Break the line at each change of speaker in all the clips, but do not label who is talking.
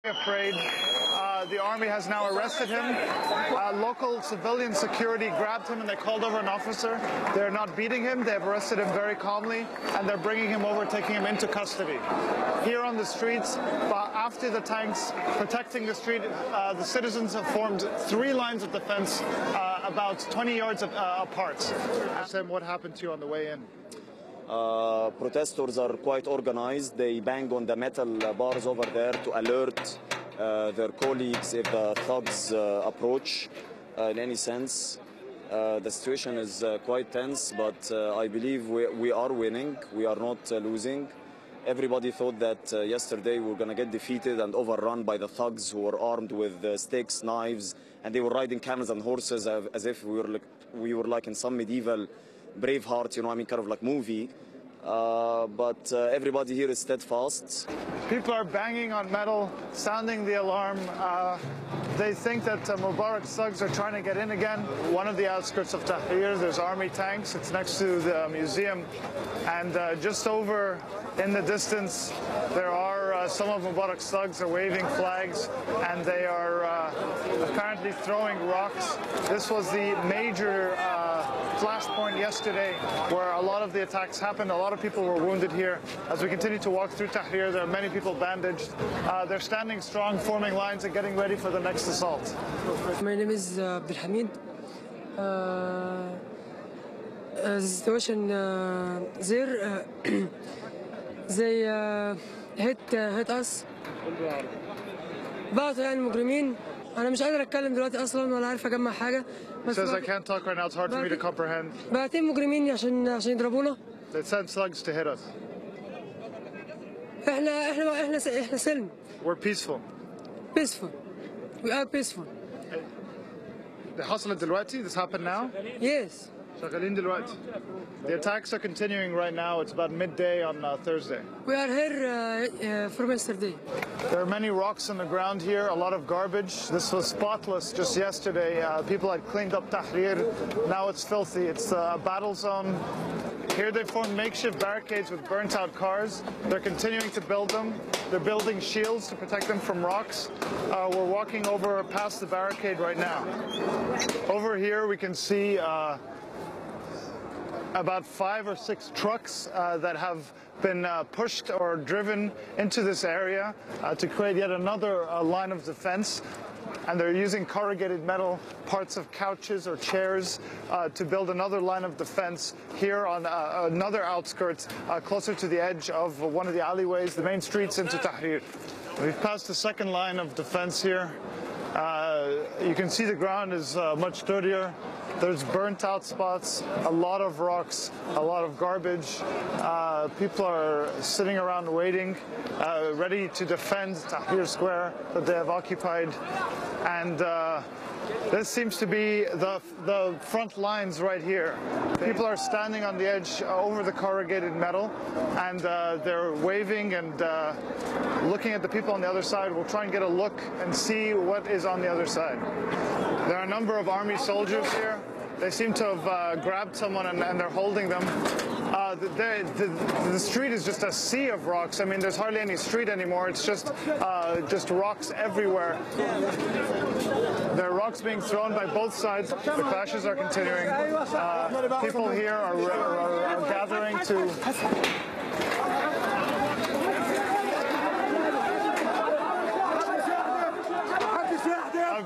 Afraid. The army has now arrested him. Local civilian security grabbed him and they called over an officer. They're not beating him. They've arrested him very calmly and they're bringing him over, taking him into custody. Here on the streets, after the tanks protecting the street, the citizens have formed 3 lines of defense about 20 yards apart. Ask them what happened to you on the way in.
Protesters are quite organized. They bang on the metal bars over there to alert their colleagues if the thugs approach in any sense. The situation is quite tense, but I believe we are winning. We are not losing. Everybody thought that yesterday we were going to get defeated and overrun by the thugs who were armed with sticks, knives, and they were riding camels and horses as if we were like in some medieval Braveheart, you know, I mean, kind of like movie. But everybody here is steadfast.
People are banging on metal, sounding the alarm. They think that Mubarak's thugs are trying to get in again. One of the outskirts of Tahrir, there's army tanks. It's next to the museum. And just over in the distance, there are some of Mubarak's thugs are waving flags, and they are apparently throwing rocks. This was the major flashpoint yesterday where a lot of the attacks happened. A lot of people were wounded here. As we continue to walk through Tahrir, there are many people bandaged. They're standing strong, forming lines and getting ready for the next assault.
My name is Abdel. The situation there, they hit us. بعض يعني المجرمين. أنا مش قادر أتكلم دلوقتي أصلاً ولا عارف أجمع حاجة.
Says I can't talk right now. It's hard for me to comprehend.
بعتين مجرمين عشان يضربونا.
They sent slugs to hit us.
إحنا سلم.
We're peaceful.
Peaceful. We are peaceful.
ده حصلت دلوقتي? This happened now?
Yes.
شغالين دلوقتي. The attacks are continuing right now. It's about midday on Thursday.
We are here from yesterday.
There are many rocks on the ground here, a lot of garbage. This was spotless just yesterday. People had cleaned up Tahrir. Now it's filthy. It's a battle zone. Here they formed makeshift barricades with burnt out cars. They're continuing to build them. They're building shields to protect them from rocks. We're walking over past the barricade right now. Over here we can see about 5 or 6 trucks that have been pushed or driven into this area to create yet another line of defense. And they're using corrugated metal, parts of couches or chairs to build another line of defense here on another outskirts closer to the edge of one of the alleyways, the main streets into Tahrir. We've passed the second line of defense here. You can see the ground is much sturdier. There's burnt out spots, a lot of rocks, a lot of garbage. People are sitting around waiting, ready to defend Tahrir Square that they have occupied. And this seems to be the front lines right here. People are standing on the edge over the corrugated metal, and they're waving and looking at the people on the other side. We'll try and get a look and see what is on the other side. There are a number of army soldiers here. They seem to have grabbed someone and they're holding them. The street is just a sea of rocks. I mean, there's hardly any street anymore. It's just rocks everywhere. There are rocks being thrown by both sides. The clashes are continuing. People here are gathering to...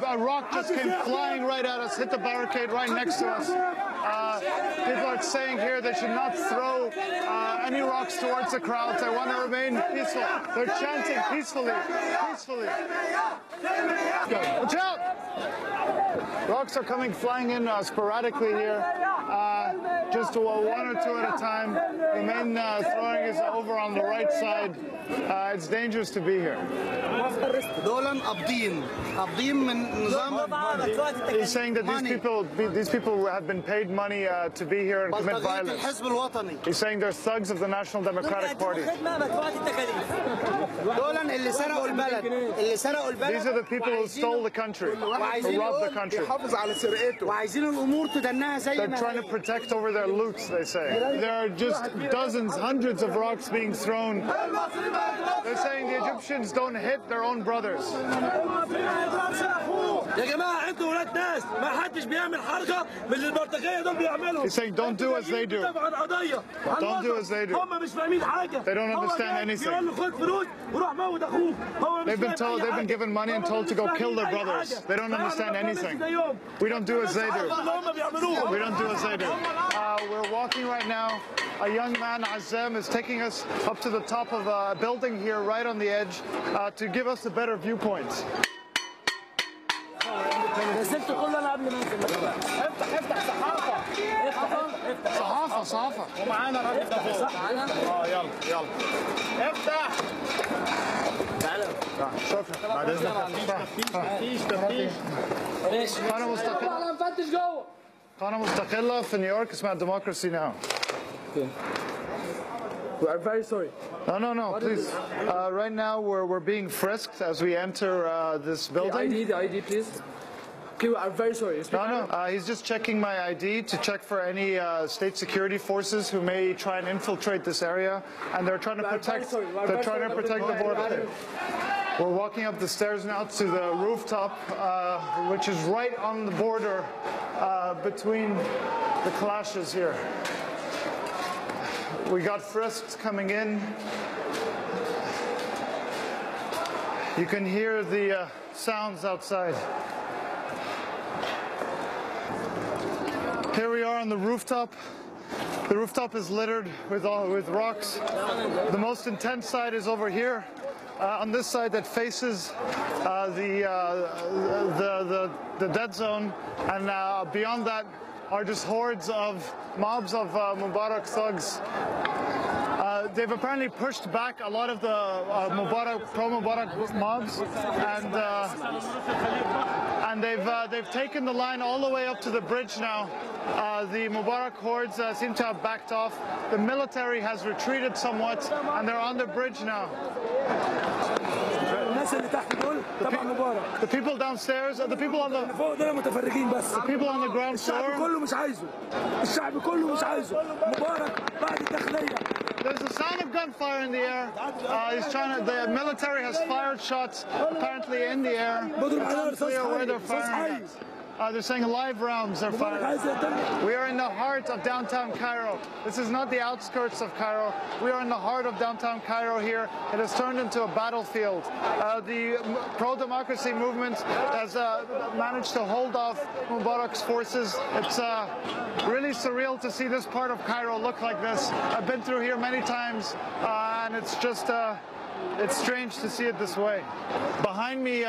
A rock just came flying right at us, hit the barricade right next to us. People are saying here they should not throw any rocks towards the crowd. They want to remain peaceful. They're chanting peacefully, peacefully. Watch out! Rocks are coming flying in sporadically here, just 1 or 2 at a time. The main throwing is over on the right side. It's dangerous to be here. He's saying that these people have been paid money to be here and commit violence. He's saying they're thugs of the National Democratic Party. These are the people who stole the country, who robbed the country. They're trying to protect over their loot, they say. There are just dozens, hundreds of rocks being thrown. They're saying the Egyptians don't hit their own brothers. He's saying don't do as they do. Don't do as they do. They don't understand anything. They've been given money and told to go kill their brothers. They don't understand anything. We don't do as they do. We don't do as they do. We're walking right now. A young man, Azam, is taking us up to the top of a building here right on the edge to give us a better viewpoint. صحافة ومعانا راجل يلا افتح شوف بعد اذنك تفتيش قناة مستقلة في نيويورك اسمها Democracy Now.
We are very sorry.
No, please. Right now we're being frisked as we enter this building.
The ID, please. Okay, we are very sorry.
No. He's just checking my ID to check for any state security forces who may try and infiltrate this area, and they're trying to protect. They're trying to protect the border. We're walking up the stairs now to the rooftop, which is right on the border between the clashes here. We got frisked coming in. You can hear the sounds outside. Here we are on the rooftop. The rooftop is littered with rocks. The most intense side is over here. On this side that faces the dead zone, and beyond that are just hordes of mobs of Mubarak thugs. They've apparently pushed back a lot of the pro-Mubarak mobs, and they've taken the line all the way up to the bridge now. The Mubarak hordes seem to have backed off. The military has retreated somewhat, and they're on the bridge now. The people downstairs, the people on the ground floor. There's a sound of gunfire in the air. The military has fired shots apparently in the air. It's unclear where they're firing at. They're saying live rounds are fired. We are in the heart of downtown Cairo. This is not the outskirts of Cairo. We are in the heart of downtown Cairo here. It has turned into a battlefield. The pro-democracy movement has managed to hold off Mubarak's forces. It's really surreal to see this part of Cairo look like this. I've been through here many times, and it's just it's strange to see it this way. Behind me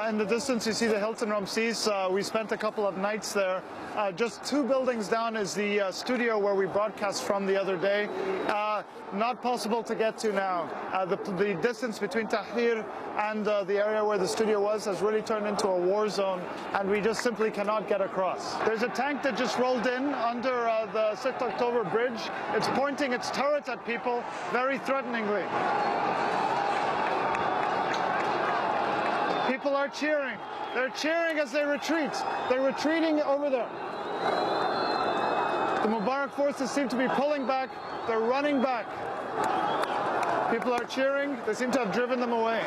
in the distance you see the Hilton Ramses. We spent a couple of nights there. Just 2 buildings down is the studio where we broadcast from the other day. Not possible to get to now. The distance between Tahrir and the area where the studio was has really turned into a war zone, and we just simply cannot get across. There's a tank that just rolled in under the 6th October bridge. It's pointing its turret at people very threateningly. People are cheering. They're cheering as they retreat. They're retreating over there. The Mubarak forces seem to be pulling back. They're running back. People are cheering. They seem to have driven them away.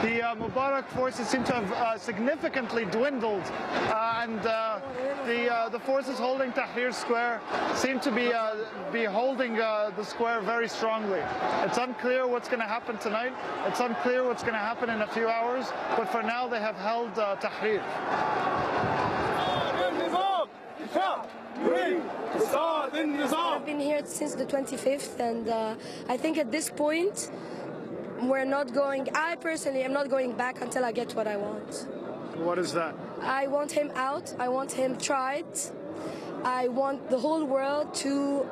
The Mubarak forces seem to have significantly dwindled, and the forces holding Tahrir Square seem to be holding the square very strongly. It's unclear what's going to happen tonight. It's unclear what's going to happen in a few hours, but for now they have held Tahrir.
I've been here since the 25th, and I think at this point I personally am not going back until I get what I want.
What is that?
I want him out. I want him tried. I want the whole world to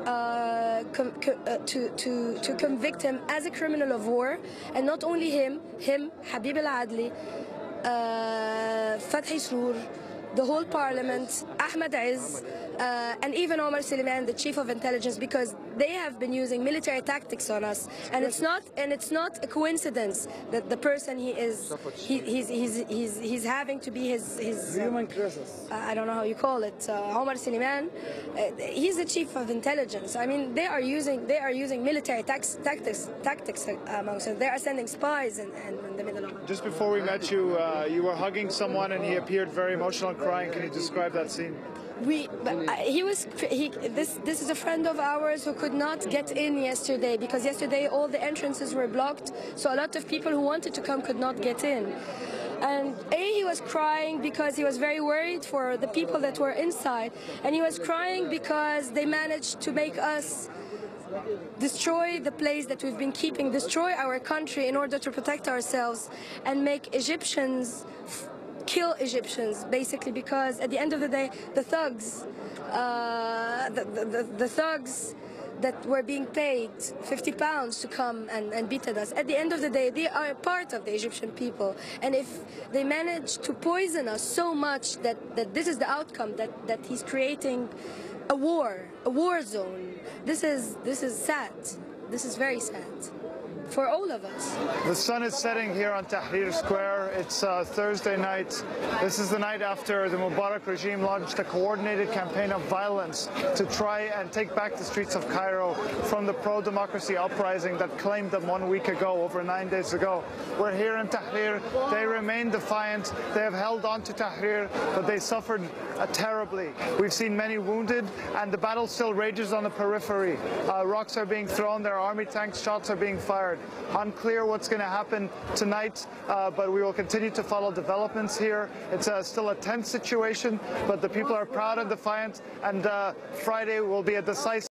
convict him as a criminal of war, and not only him, Habib al-Adli, Fathi Surur, the whole parliament, Ahmed Izz, and even Omar Suleiman, the chief of intelligence, because they have been using military tactics on us, and it's not a coincidence that the person he's having to be his
Human crisis.
I don't know how you call it, Omar Suleiman. He's the chief of intelligence. I mean, they are using military tactics amongst us. They are sending spies in the middle of it.
Just before we met you, you were hugging someone and he appeared very emotional and crying. Can you describe that scene?
This is a friend of ours who could not get in yesterday because yesterday all the entrances were blocked, so a lot of people who wanted to come could not get in. And he was crying because he was very worried for the people that were inside, and he was crying because they managed to make us destroy the place that we've been keeping, destroy our country in order to protect ourselves, and make Egyptians kill Egyptians, basically, because at the end of the day, the thugs, the thugs that were being paid 50 pounds to come and beat at us, at the end of the day, they are part of the Egyptian people. And if they manage to poison us so much that this is the outcome, that he's creating a war zone, this is sad. This is very sad for all of us.
The sun is setting here on Tahrir Square. It's Thursday night. This is the night after the Mubarak regime launched a coordinated campaign of violence to try and take back the streets of Cairo from the pro-democracy uprising that claimed them 1 week ago, over 9 days ago. We're here in Tahrir. They remain defiant. They have held on to Tahrir, but they suffered terribly. We've seen many wounded, and the battle still rages on the periphery. Rocks are being thrown, there are army tanks, shots are being fired. Unclear what's going to happen tonight, but we will continue to follow developments here. It's still a tense situation, but the people are proud and defiant, and Friday will be a decisive